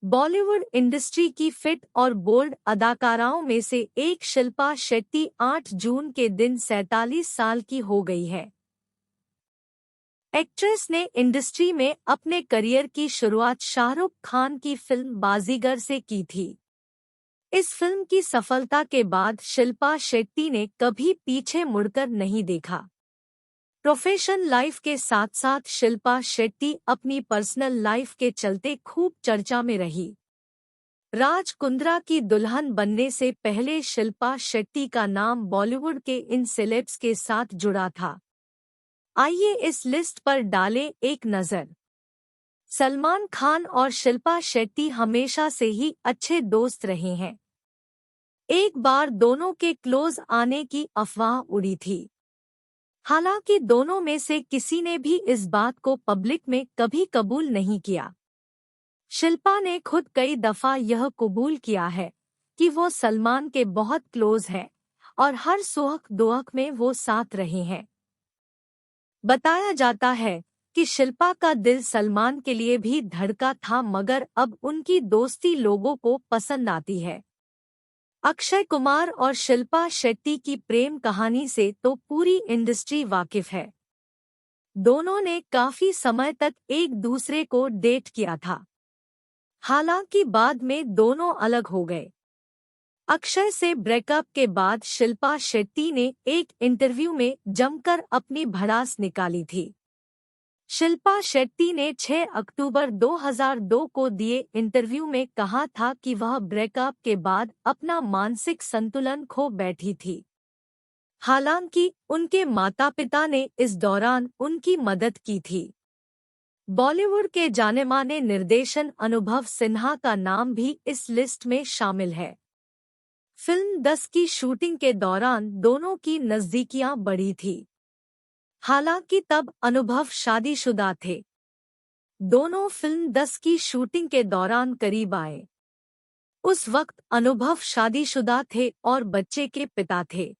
Bollywood industry की fit और bold अदाकाराओं में से एक शिल्पा शेट्टी 8 जून के दिन 47 साल की हो गई है। एक्ट्रेस ने इंडस्ट्री में अपने करियर की शुरुआत शाहरुख खान की फिल्म बाजीगर से की थी। इस फिल्म की सफलता के बाद शिल्पा शेट्टी ने कभी पीछे मुड़कर नहीं देखा। प्रोफेशन लाइफ के साथ साथ शिल्पा शेट्टी अपनी पर्सनल लाइफ के चलते खूब चर्चा में रही। राज कुंद्रा की दुल्हन बनने से पहले शिल्पा शेट्टी का नाम बॉलीवुड के इन सेलेब्स के साथ जुड़ा था। आइए इस लिस्ट पर डालें एक नज़र। सलमान खान और शिल्पा शेट्टी हमेशा से ही अच्छे दोस्त रहे हैं। एक बार दोनों के क्लोज आने की अफवाह उड़ी थी। हालांकि दोनों में से किसी ने भी इस बात को पब्लिक में कभी कबूल नहीं किया। शिल्पा ने खुद कई दफा यह कबूल किया है कि वो सलमान के बहुत क्लोज हैं और हर सुख दुख में वो साथ रहे हैं। बताया जाता है कि शिल्पा का दिल सलमान के लिए भी धड़का था, मगर अब उनकी दोस्ती लोगों को पसंद आती है। अक्षय कुमार और शिल्पा शेट्टी की प्रेम कहानी से तो पूरी इंडस्ट्री वाकिफ है। दोनों ने काफी समय तक एक दूसरे को डेट किया था। हालांकि बाद में दोनों अलग हो गए। अक्षय से ब्रेकअप के बाद शिल्पा शेट्टी ने एक इंटरव्यू में जमकर अपनी भड़ास निकाली थी। शिल्पा शेट्टी ने 6 अक्टूबर 2002 को दिए इंटरव्यू में कहा था कि वह ब्रेकअप के बाद अपना मानसिक संतुलन खो बैठी थी। हालांकि उनके माता-पिता ने इस दौरान उनकी मदद की थी। बॉलीवुड के जाने-माने निर्देशन अनुभव सिन्हा का नाम भी इस लिस्ट में शामिल है। फिल्म 10 की शूटिंग के दौरान दोनों की नज़दीकियां बढ़ी थी। हालांकि तब अनुभव शादीशुदा थे। दोनों फिल्म 10 की शूटिंग के दौरान करीब आए। उस वक्त अनुभव शादीशुदा थे और बच्चे के पिता थे।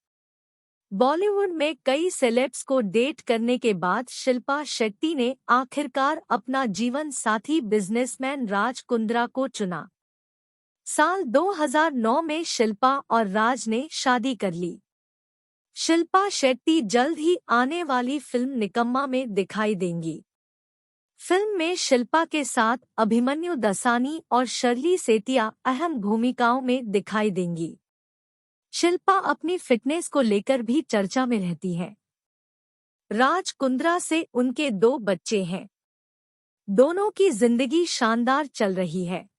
बॉलीवुड में कई सेलेब्स को डेट करने के बाद शिल्पा शेट्टी ने आखिरकार अपना जीवन साथी बिजनेसमैन राज कुंद्रा को चुना। साल 2009 में शिल्पा और राज ने शादी कर ली। शिल्पा शेट्टी जल्द ही आने वाली फिल्म निकम्मा में दिखाई देंगी। फिल्म में शिल्पा के साथ अभिमन्यु दसानी और शर्ली सेतिया अहम भूमिकाओं में दिखाई देंगी। शिल्पा अपनी फिटनेस को लेकर भी चर्चा में रहती हैं। राज कुंद्रा से उनके 2 बच्चे हैं। दोनों की जिंदगी शानदार चल रही है।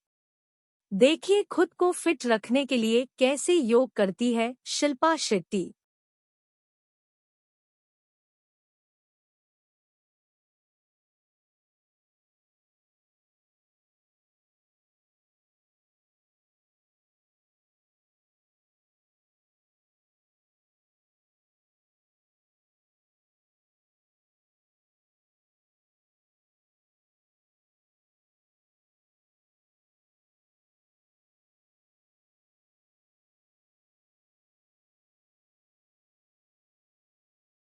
देखिए खुद को फिट रखने के लिए कैसे योग करती है शिल्पा शेट्टी।